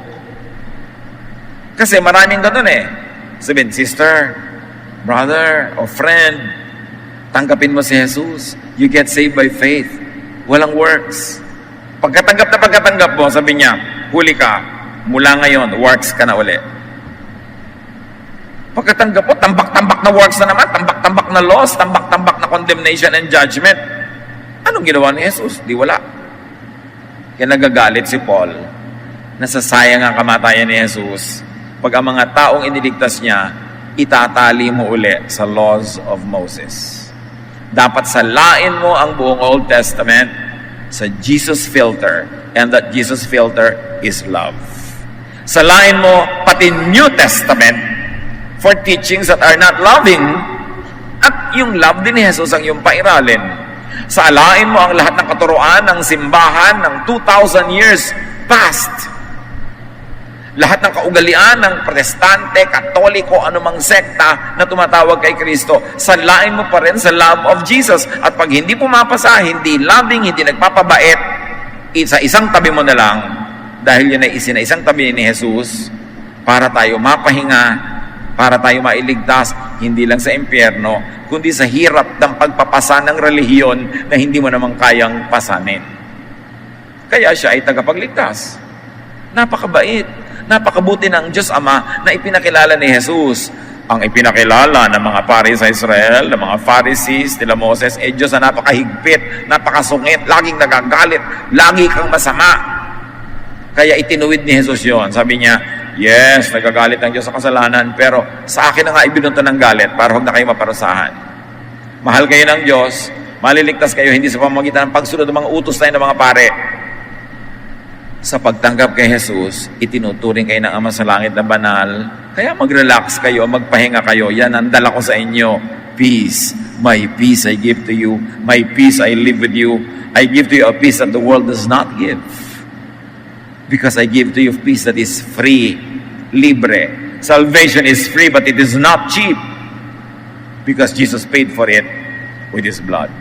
Speaker 1: Kasi maraming ganun eh. Sabihin, sister, brother, or friend, tanggapin mo si Jesus. You get saved by faith. Walang works. Pagkatanggap mo, sabi niya, huli ka. Mula ngayon, works ka na uli. Pagkatanggap mo, tambak-tambak na works na naman, tambak-tambak na loss, tambak-tambak na condemnation and judgment. Anong ginawa ni Jesus? Di wala. Kaya nagagalit si Paul, nasasayang ang kamatayan ni Jesus. Pag ang mga taong iniligtas niya, itatali mo uli sa laws of Moses. Dapat salain mo ang buong Old Testament sa Jesus filter, and that Jesus filter is love. Salain mo pati New Testament for teachings that are not loving, at yung love din ni Jesus ang iyong pairalin. Salain mo ang lahat ng katuruan ng simbahan ng 2,000 years past. Lahat ng kaugalian ng protestante, katoliko, anumang sekta na tumatawag kay Kristo, salain mo pa rin sa love of Jesus. At pag hindi pumapasa, hindi loving, hindi nagpapabait, sa isang tabi mo na lang, dahil yun ay isang tabi ni Jesus, para tayo mapahinga, para tayo mailigtas, hindi lang sa impyerno, kundi sa hirap ng pagpapasa ng relihiyon na hindi mo namang kayang pasanin. Kaya siya ay tagapagligtas. Napakabait, napakabuti ng Diyos Ama na ipinakilala ni Jesus. Ang ipinakilala ng mga pari sa Israel, ng mga Pharisees, nila Moses, Diyos na napakahigpit, napakasungit, laging nagagalit, lagi kang masama. Kaya itinuwid ni Jesus yon. Sabi niya, yes, nagagalit ang Diyos sa kasalanan, pero sa akin na nga ibinunta ng galit para huwag na kayo maparusahan. Mahal kayo ng Diyos, maliligtas kayo hindi sa pamamagitan ng pagsunod ng mga utos tayo ng mga pare. Sa pagtanggap kay Jesus, itinuturing kayo ng Ama sa langit na banal, Kaya mag-relax kayo, magpahinga kayo. Yan ang dala ko sa inyo. Peace. My peace I give to you. My peace I live with you. I give to you a peace that the world does not give. Because I give to you peace that is free, libre. Salvation is free, but it is not cheap. Because Jesus paid for it with His blood.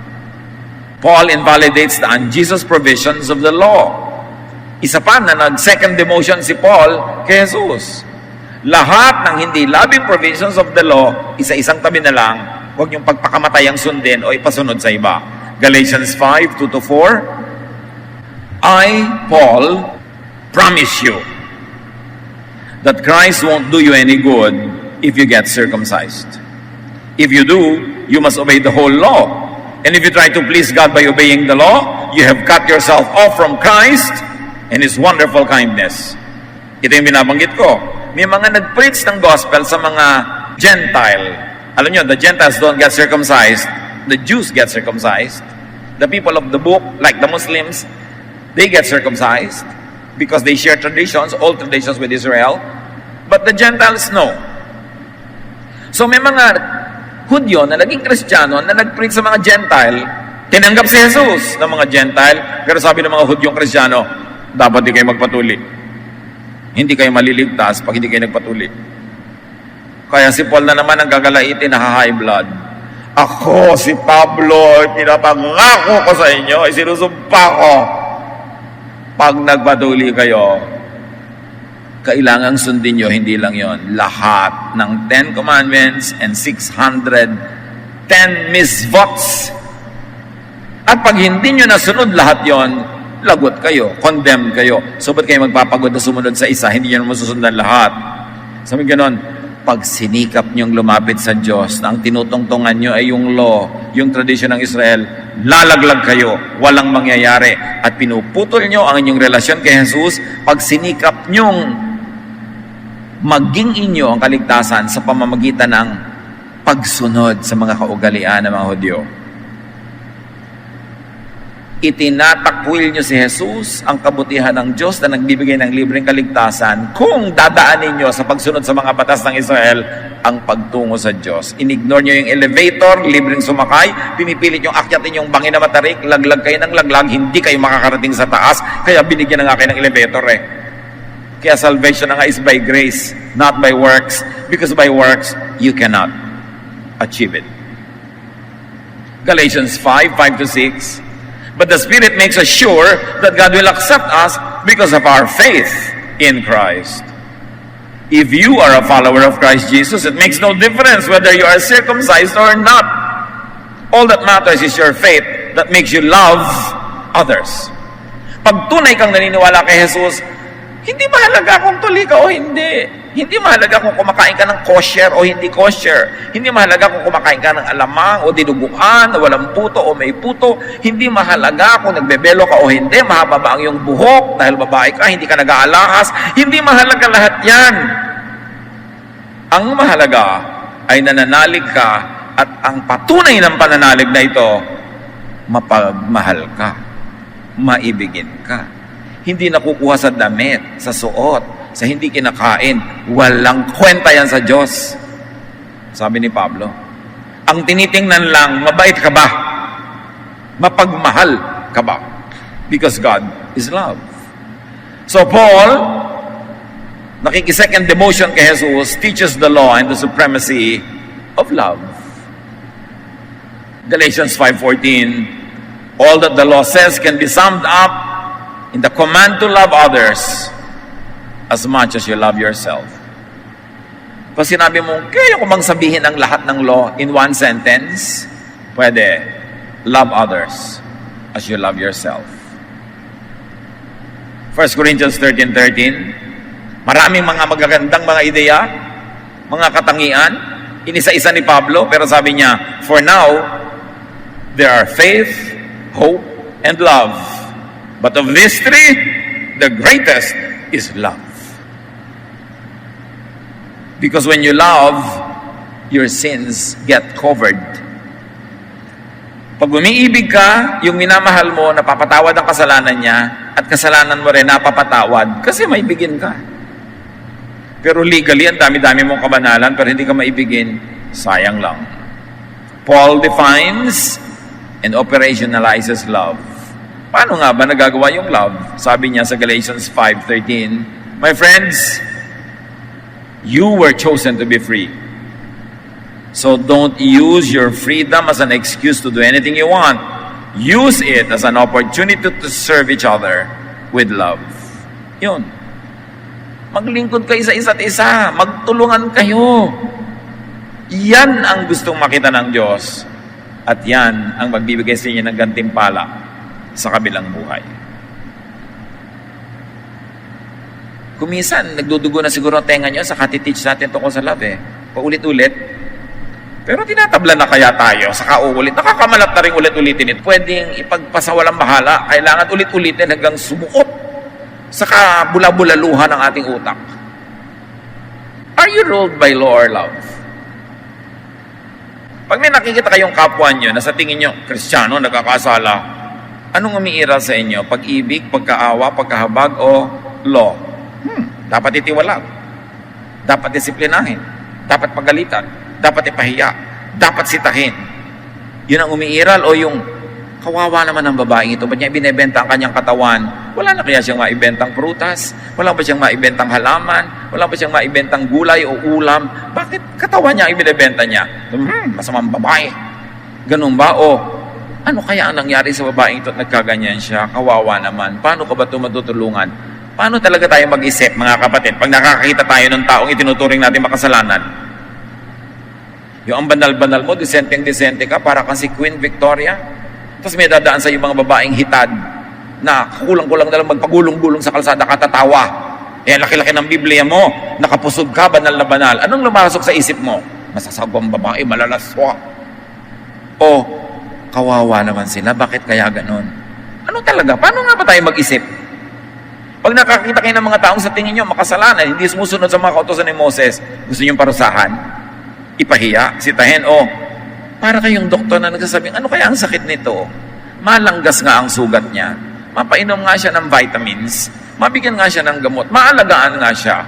Speaker 1: Paul invalidates the unjust provisions of the law. Isa pa na nag-second demotion si Paul kay Jesus. Lahat ng hindi loving provisions of the law, isa-isang tabi na lang, huwag niyong pagpakamatay ang sundin o ipasunod sa iba. Galatians 5, 2-4, I, Paul, promise you that Christ won't do you any good if you get circumcised. If you do, you must obey the whole law. And if you try to please God by obeying the law, you have cut yourself off from Christ and His wonderful kindness. Ito yung binabanggit ko. May mga nag-preach ng gospel sa mga Gentile. Alam nyo, the Gentiles don't get circumcised. The Jews get circumcised. The people of the book, like the Muslims, they get circumcised because they share traditions, old traditions with Israel. But the Gentiles, no. So may mga Hudyo na naging Kristiyano na nag-preach sa mga Gentile, tinanggap si Jesus ng mga Gentile, pero sabi ng mga Hudyong Kristiyano, dapat di kayo magpatuli. Hindi kayo maliligtas pag hindi kayo nagpatuli. Kaya si Paul na naman ang gagalaitin na high blood. Ako, si Pablo, pinapangako ko sa inyo, isinusumpa ko. Pag nagpatuli kayo, kailangang sundin nyo, hindi lang yon. Lahat ng 10 Commandments and 610 misvots. At pag hindi nyo nasunod lahat yon, lagot kayo, condemned kayo. So, ba't kayo magpapagod na sumunod sa isa? Hindi nyo masusundan lahat. Sabi ganon, pag sinikap nyong lumapit sa Diyos, na ang tinutungtungan nyo ay yung law, yung tradisyon ng Israel, lalaglag kayo, walang mangyayari. At pinuputol nyo ang inyong relasyon kay Jesus, pag sinikap nyong maging inyo ang kaligtasan sa pamamagitan ng pagsunod sa mga kaugalian ng mga Hudyo. Itinatakwil nyo si Jesus, ang kabutihan ng Diyos na nagbibigay ng libreng kaligtasan, kung dadaanin nyo sa pagsunod sa mga batas ng Israel ang pagtungo sa Diyos. Inignore nyo yung elevator, libreng sumakay, pinipilit yung akyatin yung bangin na matarik, laglag kayo ng laglag, hindi kayo makakarating sa taas, kaya binigyan na nga kayo ng elevator Kaya salvation na nga is by grace, not by works, because by works, you cannot achieve it. Galatians 5, 5-6, but the Spirit makes us sure that God will accept us because of our faith in Christ. If you are a follower of Christ Jesus, it makes no difference whether you are circumcised or not. All that matters is your faith that makes you love others. Pag tunay kang naniniwala kay Jesus, hindi mahalaga kung tuli ka o hindi. Hindi mahalaga kung kumakain ka ng kosher o hindi kosher. Hindi mahalaga kung kumakain ka ng alamang o dinuguan, o walang puto o may puto. Hindi mahalaga kung nagbebelo ka o hindi. Mahaba ba ang iyong buhok dahil babae ka, hindi ka nag-aalahas. Hindi mahalaga lahat yan. Ang mahalaga ay nananalig ka at ang patunay ng pananalig na ito, mapagmahal ka, maibigin ka. Hindi nakukuha sa damit, sa suot, sa hindi kinakain. Walang kwenta yan sa Diyos. Sabi ni Pablo. Ang tinitingnan lang, mabait ka ba? Mapagmahal ka ba? Because God is love. So Paul, nakikisecond demotion kay Jesus, teaches the law and the supremacy of love. Galatians 5:14, all that the law says can be summed up in the command to love others as much as you love yourself. Pag sinabi mo, kaya ko bang sabihin ang lahat ng law in one sentence? Pwede. Love others as you love yourself. 1 Corinthians 13:13, maraming mga magagandang mga ideya, mga katangian, inisa-isa ni Pablo, pero sabi niya, for now, there are faith, hope, and love. But of these three, the greatest is love. Because when you love, your sins get covered. Pag umiibig ka, yung minamahal mo, napapatawad ang kasalanan niya, at kasalanan mo rin napapatawad, kasi may bigin ka. Pero legally, ang dami-dami mong kabanalan, pero hindi ka maibigin, sayang lang. Paul defines and operationalizes love. Paano nga ba nagagawa yung love? Sabi niya sa Galatians 5:13, my friends, you were chosen to be free. So don't use your freedom as an excuse to do anything you want. Use it as an opportunity to serve each other with love. Yun. Maglingkod kayo sa isa't isa. Magtulungan kayo. Yan ang gustong makita ng Diyos. At yan ang magbibigay sa inyo ng gantimpala sa kabilang buhay. Kumisan, nagdudugo na siguro ang tenga nyo sa katiteach natin tungkol sa love Paulit-ulit. Pero tinatabla na kaya tayo sa kauulit. Nakakamalat na rin ulit-ulitin ito. Pwedeng ipagpasawalang bahala. Kailangan ulit-ulitin hanggang sumuot sa kabula-bulaluhan ng ating utak. Are you ruled by law or love? Pag may nakikita kayong kapwa nyo na sa tingin nyo, Kristiyano, nagkakasala, anong umiiral sa inyo? Pag-ibig, pagkaawa, pagkahabag, o law? Dapat itiwalag. Dapat disiplinahin. Dapat pagalitan. Dapat ipahiya. Dapat sitahin. Yun ang umiiral o yung kawawa naman ng babaeng ito. Ba't niya binibenta ang kanyang katawan? Wala na kaya siyang maibentang prutas? Wala ba siyang maibentang halaman? Wala ba siyang maibentang gulay o ulam? Bakit katawan niya ang binibenta niya? Masamang babae. Ganun ba? O ano kaya ang nangyari sa babaeng ito at nagkaganyan siya? Kawawa naman. Paano ka ba ito matutulungan? Paano talaga tayo mag-isip, mga kapatid, pag nakakakita tayo ng taong itinuturing natin makasalanan? Yung ang banal-banal mo, disenteng-disente ka, para kang si Queen Victoria. Tapos may dadaan sa iyo mga babaeng hitad na kulang-kulang na lang magpagulong-gulong sa kalsada, katatawa. Laki-laki ng Biblia mo, nakapusog ka, banal na banal. Anong lumasok sa isip mo? Masasagwang babae, malalaswa. O, kawawa naman sila, bakit kaya ganon? Ano talaga? Paano nga ba tayo mag-isip? Pag nakakita kayo ng mga taong sa tingin nyo makasalanan, hindi sumusunod sa mga kautosan ni Moses, gusto nyo parusahan, ipahiya, sitahin, o para kayong doktor na nagsasabing, ano kaya ang sakit nito? Malanggas nga ang sugat niya. Mapainom nga siya ng vitamins. Mabigyan nga siya ng gamot. Maalagaan nga siya.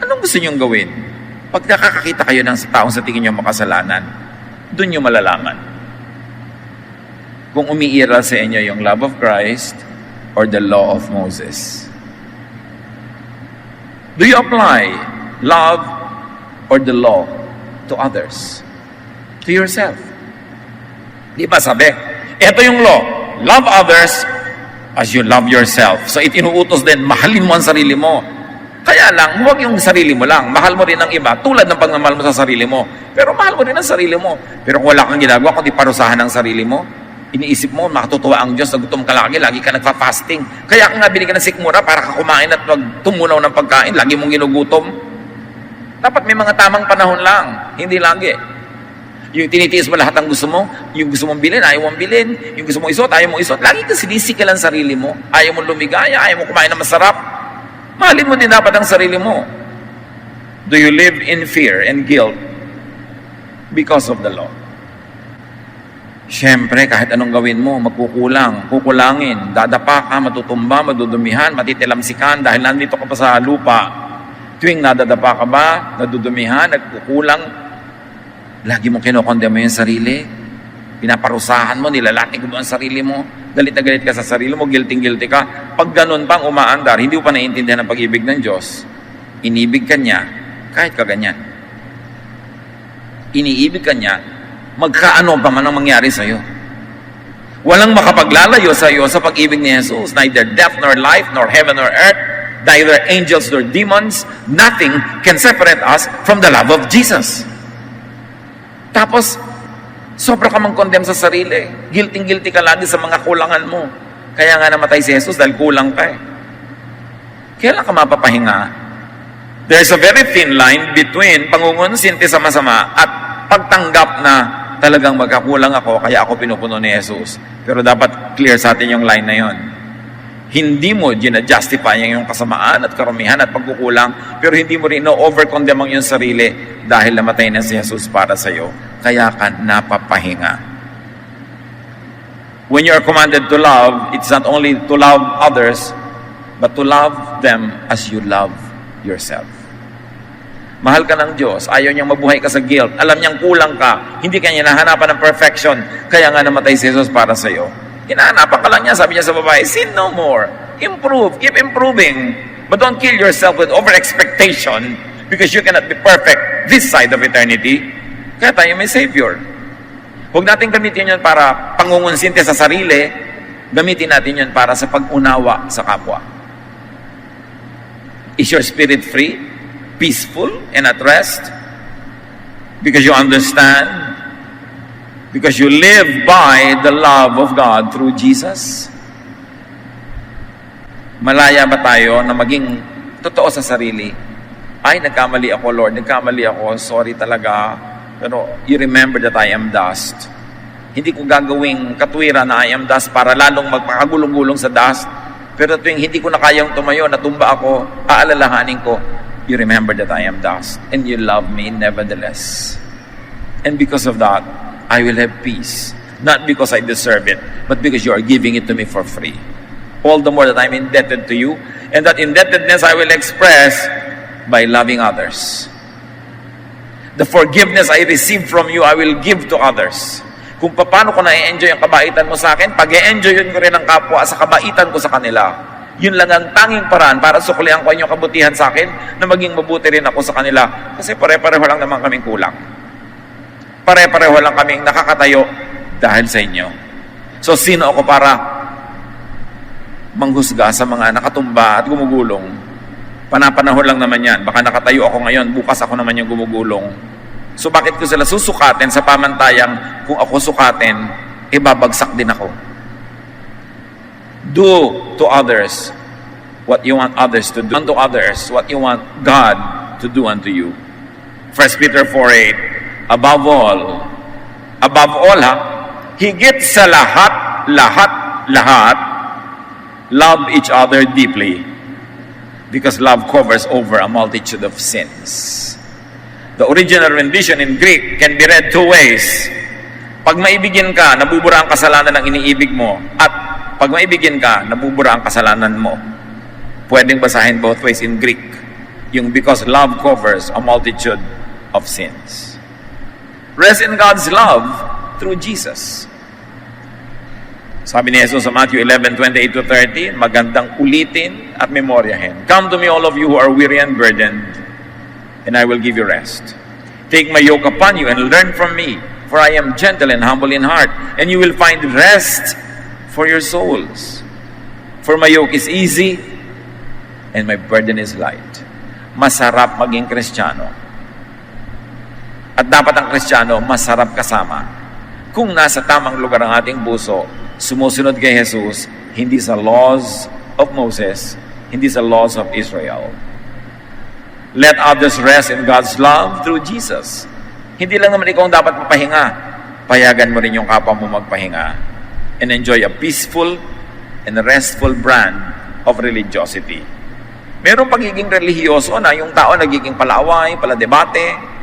Speaker 1: Anong gusto niyong gawin? Pag nakakakita kayo ng taong sa tingin niyo makasalanan, doon niyo malalaman kung umiiral sa inyo yung love of Christ or the law of Moses. Do you apply love or the law to others? To yourself. Di ba sabi? Ito yung law. Love others as you love yourself. So itinuutos din, mahalin mo ang sarili mo. Kaya lang, huwag yung sarili mo lang. Mahal mo rin ang iba, tulad ng pagmamahal mo sa sarili mo. Pero mahal mo rin ang sarili mo. Pero kung wala kang ginagawa, kundi parusahan ang sarili mo, iniisip mo, makatutuwa ang Diyos, nagutom ka lagi ka nagpa-fasting. Kaya ka nga binigyan ng sikmura para ka kumain at tumunaw ng pagkain, lagi mong ginugutom. Dapat may mga tamang panahon lang, hindi lagi. Yung tinitiis mo lahat ang gusto mo, yung gusto mong bilhin, ayaw mong bilhin, yung gusto mong isuot, ayaw mong isuot, lagi ka sinisikalan ang sarili mo, ayaw mong lumigaya, ayaw mong kumain ng masarap. Mahalin mo din dapat ang sarili mo. Do you live in fear and guilt because of the law? Siyempre, kahit anong gawin mo, kukulangin, dadapa ka, matutumba, madudumihan, matitilamsikan dahil nandito ka pa sa lupa. Tuwing nadadapa ka ba, nadudumihan, nagkukulang, lagi mong kinokondem mo yung sarili, pinaparusahan mo, nilalating mo ang sarili mo, galit na galit ka sa sarili mo, guilty ka. Pag ganun pang umaandar, hindi mo pa naiintindihan ang pag-ibig ng Diyos, inibig ka niya, kahit kaganyan. Iniibig ka niya, magkaano pa man ang mangyari sa iyo. Walang makapaglalayo sa iyo sa pag-ibig ni Jesus, neither death nor life, nor heaven nor earth, neither angels nor demons, nothing can separate us from the love of Jesus. Tapos, sobra ka mang condemn sa sarili. Guilty ka lagi sa mga kulangan mo. Kaya nga namatay si Jesus dahil kulang ka eh. Kailan ka mapapahinga? There's a very thin line between pangungonsinti sa masama at pagtanggap na talagang magkakulang ako, kaya ako pinupuno ni Jesus. Pero dapat clear sa atin yung line na yon. Hindi mo gina-justify yung kasamaan at karumihan at pagkukulang, pero hindi mo rin no-overcondemn ang iyong sarili dahil namatay na si Jesus para sa iyo. Kaya ka napapahinga. When you are commanded to love, it's not only to love others, but to love them as you love yourself. Mahal ka ng Diyos. Ayaw niyang mabuhay ka sa guilt. Alam niyang kulang ka. Hindi ka niya nahanapan ng perfection. Kaya nga namatay si Jesus para sa iyo. Hinahanapan ka lang niya. Sabi niya sa babae, sin no more. Improve. Keep improving. But don't kill yourself with over-expectation because you cannot be perfect this side of eternity. Kaya tayo may Savior. Huwag natin gamitin yun para pangungunsinte sa sarili. Gamitin natin yun para sa pag-unawa sa kapwa. Is your spirit free, peaceful, and at rest? Because you understand? Because you live by the love of God through Jesus? Malaya ba tayo na maging totoo sa sarili? Ay, nagkamali ako, Lord. Nagkamali ako. Sorry talaga. Pero you remember that I am dust. Hindi ko gagawing katwiran na I am dust para lalong magpakagulong-gulong sa dust. Pero tuwing hindi ko na kayang tumayo, natumba ako, aalalahanin ko, you remember that I am dust, and you love me nevertheless. And because of that, I will have peace. Not because I deserve it, but because you are giving it to me for free. All the more that I'm indebted to you, and that indebtedness I will express by loving others. The forgiveness I receive from you, I will give to others. Kung paano ko na-enjoy ang kabaitan mo sa akin, pag-e-enjoyin ko rin ang kapwa sa kabaitan ko sa kanila. Yun lang ang tanging paraan para suklihan ko inyong kabutihan sa akin na maging mabuti rin ako sa kanila. Kasi pare-pareho lang naman kaming kulang. Pare-pareho lang kaming nakakatayo dahil sa inyo. So, sino ako para manghusga sa mga nakatumba at gumugulong? Panapanahon lang naman yan. Baka nakatayo ako ngayon, bukas ako naman yung gumugulong. So bakit ko sila susukatin sa pamantayang kung ako sukatin, babagsak din ako? Do to others what you want others to do. Unto others what you want God to do unto you. 1 Peter 4:8. Above all, higit sa lahat, love each other deeply. Because love covers over a multitude of sins. The original rendition in Greek can be read two ways. Pag maibigin ka, nabubura ang kasalanan ng iniibig mo. At pag maibigin ka, nabubura ang kasalanan mo. Pwedeng basahin both ways in Greek. Yung because love covers a multitude of sins. Rest in God's love through Jesus. Sabi ni Jesus sa Matthew 11:28-30, magandang ulitin at memoryahin. Come to me all of you who are weary and burdened, and I will give you rest. Take my yoke upon you and learn from me, for I am gentle and humble in heart, and you will find rest for your souls. For my yoke is easy, and my burden is light. Masarap maging Kristiyano. At dapat ang Kristiyano, masarap kasama. Kung nasa tamang lugar ang ating puso, sumusunod kay Jesus, hindi sa laws of Moses, hindi sa laws of Israel. Let others rest in God's love through Jesus. Hindi lang naman ikaw ang dapat mapahinga. Payagan mo rin yung kapwa mo magpahinga. And enjoy a peaceful and restful brand of religiosity. Merong pagiging relihiyoso na yung tao nagiging palaway, paladebate,